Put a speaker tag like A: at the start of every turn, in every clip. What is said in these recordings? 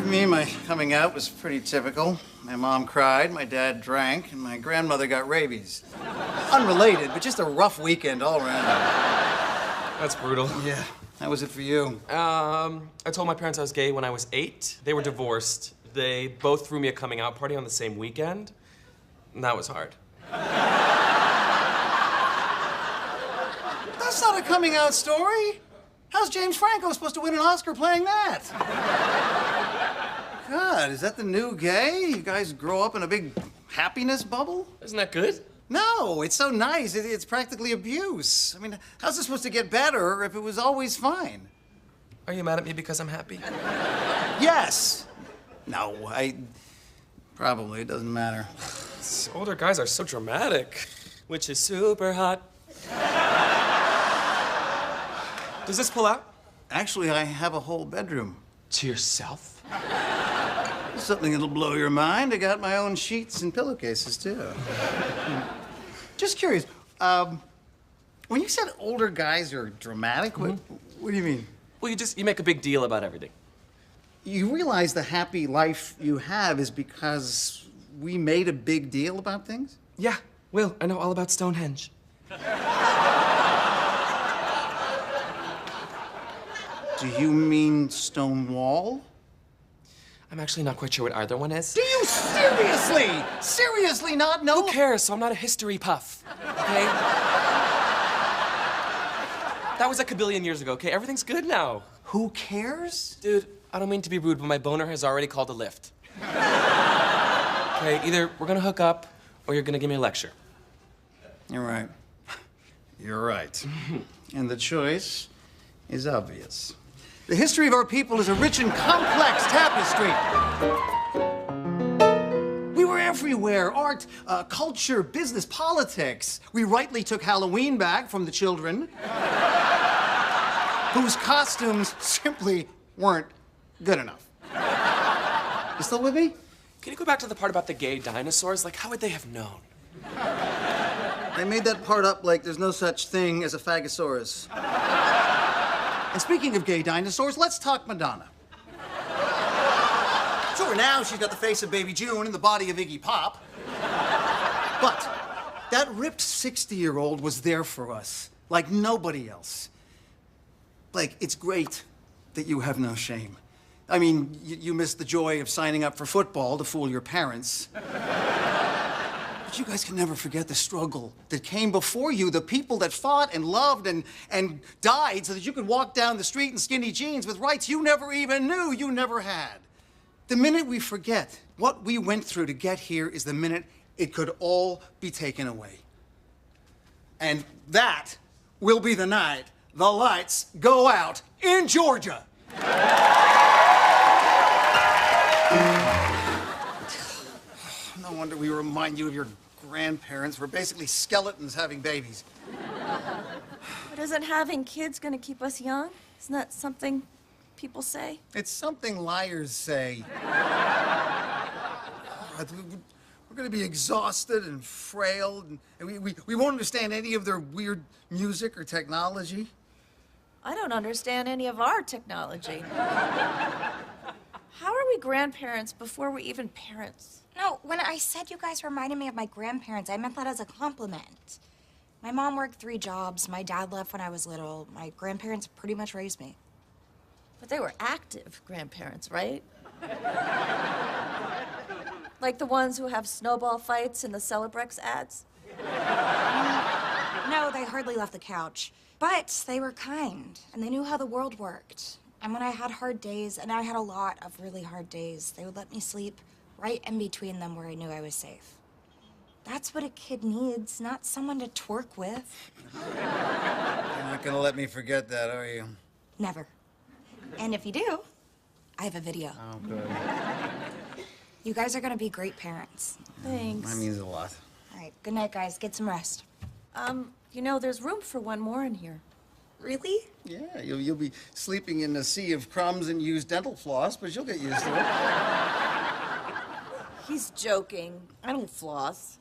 A: For me, my coming out was pretty typical. My mom cried, my dad drank, and my grandmother got rabies. Unrelated, but just a rough weekend all around.
B: That's brutal.
A: Yeah. How was it for you?
B: I told my parents I was gay when I was 8. They were divorced. They both threw me a coming out party on the same weekend, and that was hard.
A: That's not a coming out story. How's James Franco supposed to win an Oscar playing that? God, is that the new gay? You guys grow up in a big happiness bubble?
B: Isn't that good?
A: No, it's so nice. It's practically abuse. I mean, how's it supposed to get better if it was always fine?
B: Are you mad at me because I'm happy?
A: Yes. No, probably, it doesn't matter.
B: Older guys are so dramatic, which is super hot. Does this pull out?
A: Actually, I have a whole bedroom.
B: To yourself?
A: Something that'll blow your mind. I got my own sheets and pillowcases, too. Just curious, when you said older guys are dramatic, what do you mean?
B: Well, you make a big deal about everything.
A: You realize the happy life you have is because we made a big deal about things?
B: Yeah, Will, I know all about Stonehenge.
A: Do you mean Stonewall?
B: I'm actually not quite sure what either one is.
A: Do you seriously not know?
B: Who cares? So I'm not a history puff, okay? That was like a billion years ago, okay? Everything's good now.
A: Who cares?
B: Dude, I don't mean to be rude, but my boner has already called a lift. Okay, either we're gonna hook up or you're gonna give me a lecture.
A: You're right. You're right. And the choice is obvious. The history of our people is a rich and complex tapestry. We were everywhere. Art, culture, business, politics. We rightly took Halloween back from the children, whose costumes simply weren't good enough. You still with me?
B: Can you go back to the part about the gay dinosaurs? Like, how would they have known?
A: They made that part up like there's no such thing as a Phagosaurus. And speaking of gay dinosaurs, let's talk Madonna. Sure, now she's got the face of Baby June and the body of Iggy Pop. But that ripped 60-year-old was there for us, like nobody else. Like, it's great that you have no shame. I mean, you missed the joy of signing up for football to fool your parents. But you guys can never forget the struggle that came before you, the people that fought and loved and died so that you could walk down the street in skinny jeans with rights you never even knew you never had. The minute we forget what we went through to get here is the minute it could all be taken away. And that will be the night the lights go out in Georgia. No wonder we remind you of your grandparents. We're basically skeletons having babies.
C: But isn't having kids gonna keep us young? Isn't that something people say?
A: It's something liars say. We're gonna be exhausted and frail, and we won't understand any of their weird music or technology.
C: I don't understand any of our technology. How are we grandparents before we're even parents?
D: No, when I said you guys reminded me of my grandparents, I meant that as a compliment. My mom worked 3 jobs. My dad left when I was little. My grandparents pretty much raised me.
C: But they were active grandparents, right? Like the ones who have snowball fights in the Celebrex ads?
D: No, they hardly left the couch. But they were kind, and they knew how the world worked. And when I had hard days, and I had a lot of really hard days, they would let me sleep right in between them where I knew I was safe. That's what a kid needs, not someone to twerk with.
A: You're not gonna let me forget that, are you?
D: Never. And if you do, I have a video.
A: Oh, good.
D: You guys are gonna be great parents.
C: Thanks.
A: That means a lot.
D: All right, good night, guys. Get some rest.
C: You know, there's room for one more in here.
D: Really?
A: Yeah, you'll be sleeping in a sea of crumbs and used dental floss, but you'll get used to it.
C: He's joking. I don't floss.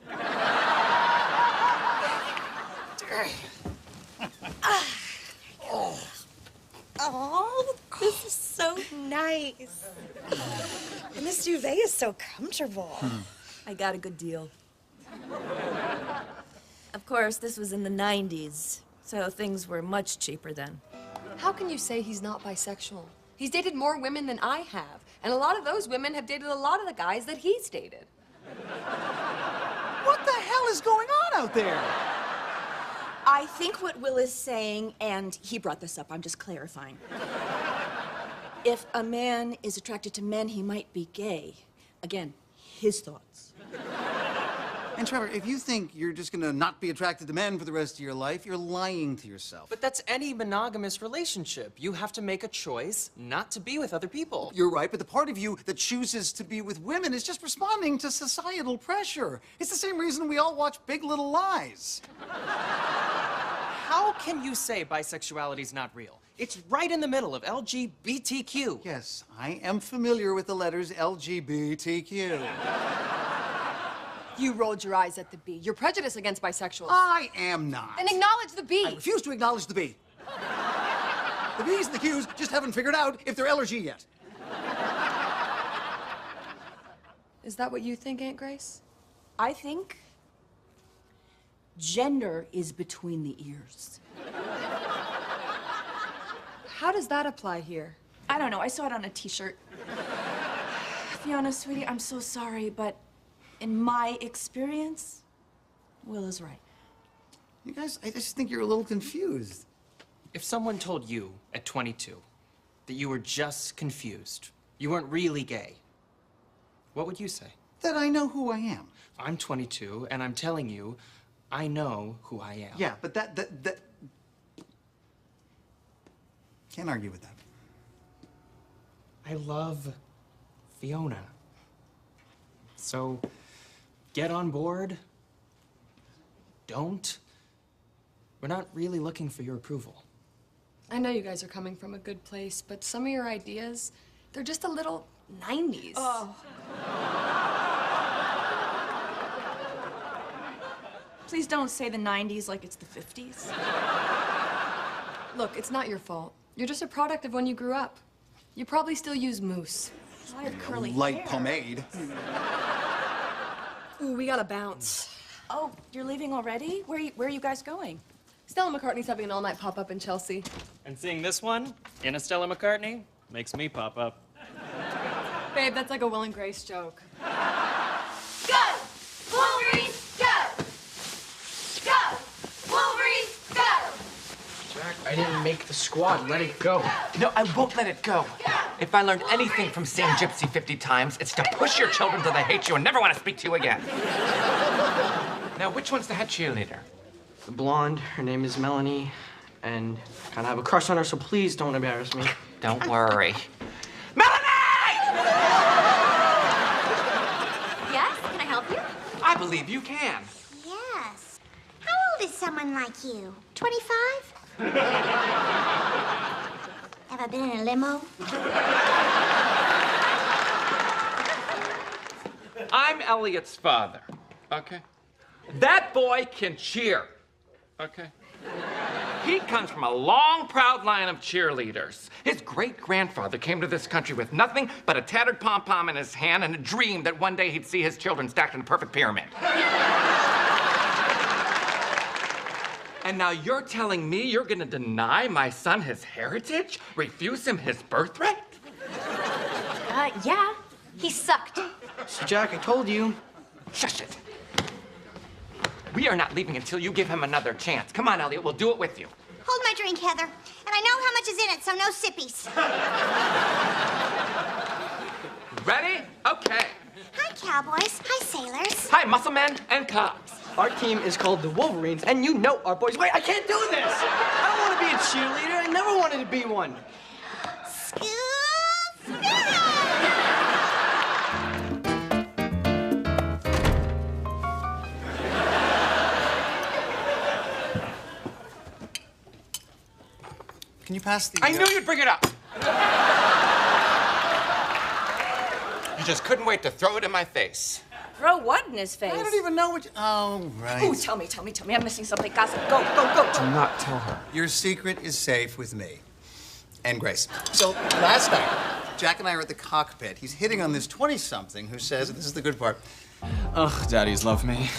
D: Oh, This is so nice. And this duvet is so comfortable.
C: I got a good deal. Of course, this was in the 90s, so things were much cheaper then.
E: How can you say he's not bisexual? He's dated more women than I have, and a lot of those women have dated a lot of the guys that he's dated.
A: What the hell is going on out there?
C: I think what Will is saying, and he brought this up, I'm just clarifying. If a man is attracted to men, he might be gay. Again, his thoughts.
A: And Trevor, if you think you're just gonna not be attracted to men for the rest of your life, you're lying to yourself.
B: But that's any monogamous relationship. You have to make a choice not to be with other people.
A: You're right, but the part of you that chooses to be with women is just responding to societal pressure. It's the same reason we all watch Big Little Lies.
B: How can you say bisexuality's not real? It's right in the middle of LGBTQ.
A: Yes, I am familiar with the letters LGBTQ.
E: You rolled your eyes at the B. You're prejudiced against bisexuals.
A: I am not.
E: Then acknowledge the B.
A: I refuse to acknowledge the B. The B's and the Q's just haven't figured out if they're L or G yet.
E: Is that what you think, Aunt Grace?
C: I think gender is between the ears.
E: How does that apply here?
C: I don't know, I saw it on a t-shirt. Fiona, sweetie, I'm so sorry, but in my experience, Will is right.
A: You guys, I just think you're a little confused.
B: If someone told you at 22 that you were just confused, you weren't really gay, what would you say?
A: That I know who I am.
B: I'm 22, and I'm telling you, I know who I am.
A: Yeah, but that... Can't argue with that.
B: I love Fiona. So, get on board. Don't. We're not really looking for your approval.
E: I know you guys are coming from a good place, but some of your ideas, they're just a little 90s.
C: Oh. Please don't say the 90s like it's the 50s.
E: Look, it's not your fault. You're just a product of when you grew up. You probably still use mousse.
C: I have curly
A: Light
C: hair.
A: pomade.
E: Ooh, we gotta bounce.
C: Oh, you're leaving already? Where are you guys going?
E: Stella McCartney's having an all-night pop-up in Chelsea.
B: And seeing this one in a Stella McCartney makes me pop up.
E: Babe, that's like a Will and Grace joke.
F: Go! Wolverines, go! Go! Wolverines, go!
G: Jack, I didn't make the squad. Let it go. No, I won't let it go. If I learned anything from seeing Gypsy 50 times, it's to push your children till they hate you and never want to speak to you again. Now, which one's the head cheerleader?
H: The blonde, her name is Melanie, and I kind of have a crush on her, so please don't embarrass me.
G: Don't worry. Melanie!
F: Yes, can I help you?
G: I believe you can.
F: Yes. How old is someone like you? 25? Ever been in a limo?
G: I'm Elliot's father, okay? That boy can cheer, okay? He comes from a long, proud line of cheerleaders. His great-grandfather came to this country with nothing but a tattered pom-pom in his hand and a dream that one day he'd see his children stacked in a perfect pyramid. And now you're telling me you're gonna deny my son his heritage? Refuse him his birthright?
F: Yeah. He sucked.
H: So, Jack, I told you.
G: Shush it. We are not leaving until you give him another chance. Come on, Elliot, we'll do it with you.
F: Hold my drink, Heather. And I know how much is in it, so no sippies.
G: Ready? Okay.
F: Hi, cowboys. Hi, sailors.
G: Hi, muscle men and cops.
H: Our team is called the Wolverines, and you know our boys. Wait, I can't do this! I don't want to be a cheerleader. I never wanted to be one.
F: Scoop!
A: Can you pass the...
G: I knew you'd bring it up. You just couldn't wait to throw it in my face.
C: Throw what in his face?
A: I don't even know what you... Oh, right.
C: Ooh, tell me. I'm missing something. Gossip. Go.
H: Do not tell her.
A: Your secret is safe with me. and Grace. So last night, Jack and I are at the cockpit. He's hitting on this 20-something who says, this is the good part,
I: Ugh, daddies love me.